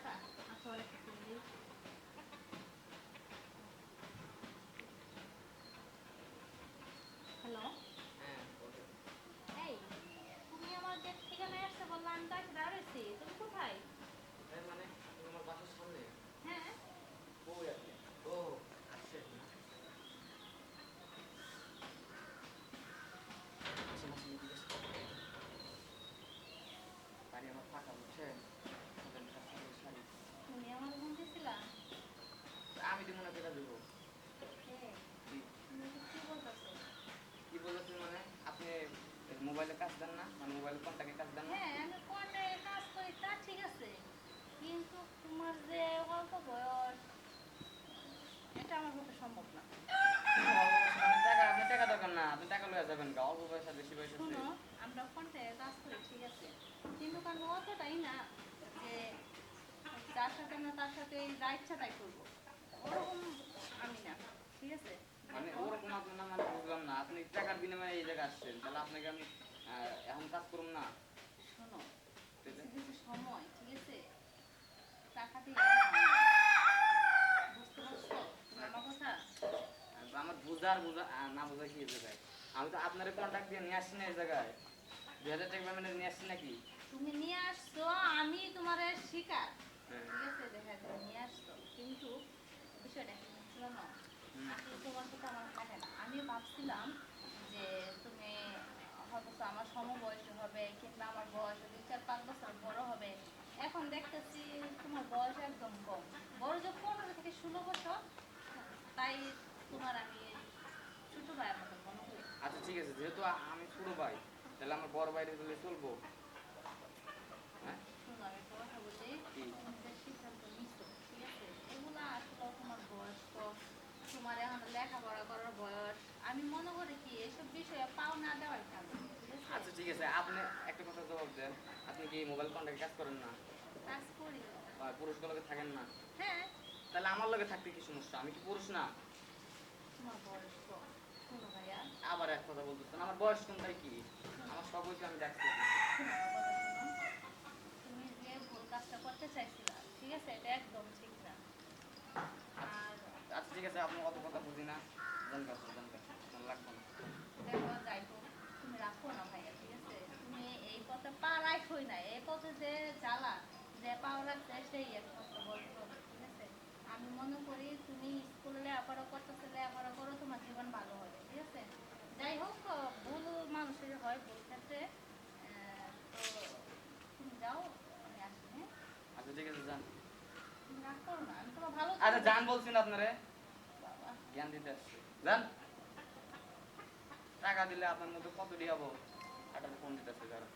টাকা আসলে হ্যালো। হ্যাঁ, বলেন। এই তুমি আমার যে ঠিকানায় আসতে বললা, আমি তো এসে দাঁড়াইছি, তুমি কোথায়? কোথায় মানে? তুমি আমার বাসার সামনে? হ্যাঁ। কই আপনি? ও, আসছেন না? আসেন, আসেন, এদিকে আসেন। বাড়ি আমার ফাঁকা, বুঝছেন? চলেন, কাছে বসে আনি। তুমি আমার ফোন দিছিলা? আমি দিব না, কেটা দিব? হ্যাঁ। কি? তুমি এটা কি বলতেছো? কি বলতেছেন মানে? আপনি মোবাইলে কাজ দেন না? মানে মোবাইলে কন্টাক্টে কাজ দেন না? হ্যাঁ, আমি কোয়ার্টারে কাজ করি, তা ঠিক আছে, কিন্তু তোমার যে অল্প বয়স, এটা আমার পক্ষে সম্ভব না। অল্প বয়স মানে টাকা, আপনার টাকা দরকার না, আপনি টাকা লইয়া যাবেন গা। অল্প বয়স আর বেশি বয়স আছে? শোনো, আমরা কোয়ার্টারে কাজ করি ঠিক আছে, কিন্তু আমি অতটাই না যে যার সাথে আমরা তার সাথে যা ইচ্ছা তাই করবো, ওরকম আমি না। ঠিক আছে, মানে দেখো। ওরকম আপনি না, মানে বুঝলাম না। আপনি টাকার বিনিময়ে এই জায়গায় আসছেন, তাহলে আপনাকে আমি এখন কাজ করুন না? শোনো, তাহলে কিছু কিছু সময় ঠিক আছে টাকা দিয়ে আর হয় না। বুঝতে পারছো তুমি আমার কথা? আমার বুঝা না বোঝা কি এই জায়গায়? আমি তো আপনার কন্ট্যাক্ট দিয়ে নিয়ে আসছি না এই জায়গায়। 2000 টাকা পেমেন্টে নিয়ে আসছি নাকি? তুমি নিয়ে আসছো, আমি তোমার শিকার। হ্যাঁ। ঠিক আছে, দেখা তুমি নিয়ে আসছো, কিন্তু বিষয়টা কি ছিল না, হুম। আসলে তোমার কথা আমার কাটে না। আমি ভাবছিলাম যে তুমি হয়তো আমার সমবয়সী হবে, কিংবা আমার বয়স 2-4-5 বছর বড় হবে। এখন দেখতেছি তোমার বয়স একদম কম, বড় যে 15 থেকে 16 বছর। তাই তোমার আমি ছোট ভাইয়ের মতো মনে করি। আচ্ছা ঠিক আছে, যেহেতু আমি ছোট ভাই, তাহলে আমার বড় ভাইরে দিলে চলবো? হ্যাঁ? শোনো, আমি একটা কথা বলি। কি? তুমি যে সিদ্ধান্ত নিছো ঠিক আছে, এগুলা আসলে তোমার বয়স কম, তোমার এখন লেখাপড়া করার বয়স। আমি মনে করি কি এসব বিষয়ে পাও না দেওয়াই ভালো। ঠিক আছে, আচ্ছা ঠিক আছে, আপনি একটা কথা জবাব দেন। আপনি কি মোবাইল কন্ট্যাক্টে কাজ করেন না? কাজ করি। আর পুরুষগুলোকে থাকেন না? হ্যাঁ। তাহলে আমার লগে থাকতে কি সমস্যা? আমি কি পুরুষ না? তোমার বয়স কম। শোনো ভাইয়া, আবার এক কথা বলতেছেন, আমার বয়স কোনটাই কি? শোনো, আমার সব হয়েছে, আমি দেখতেছি। শোনো আমার কথা শোনো। তুমি যে ভুল কাজটা করতে চাইছিলা ঠিক আছে, এটা একদম ঠিক না। আচ্ছা আর আচ্ছা ঠিক আছে, আপনি অত কথা বুঝি না। জানকা জানকা, আমার লাগবে না। দেখো, যাই হোক, তুমি রাখো না ভাইয়া। ঠিক আছে, তুমি এই পথে পা রাখোই না, এই পথে যে জ্বালা, যে পাও রাখছে সেই একমাত্র বলতে হবে। ঠিক আছে, আমি মনে করি তুমি স্কুলে লেখাপড়া করতেছে, লেখাপড়া করো, তোমার জীবন ভালো হবে। ঠিক আছে, যাই হোক, ভুল মানুষের হয়, ভুল ক্ষেত্রে। তো তুমি যাও, আমি আসি। হ্যাঁ, আচ্ছা ঠিক আছে, যান। তুমি রাগ করো না, আমি তোমার ভালো আচ্ছা চাই। যান বলছেন আপনারে, বাবা, জ্ঞান দিতে আসছে। যান। টাকা দিলে আপনার মধ্যে কত দিয়াবো? আটার ফোন দিতেছে, যারা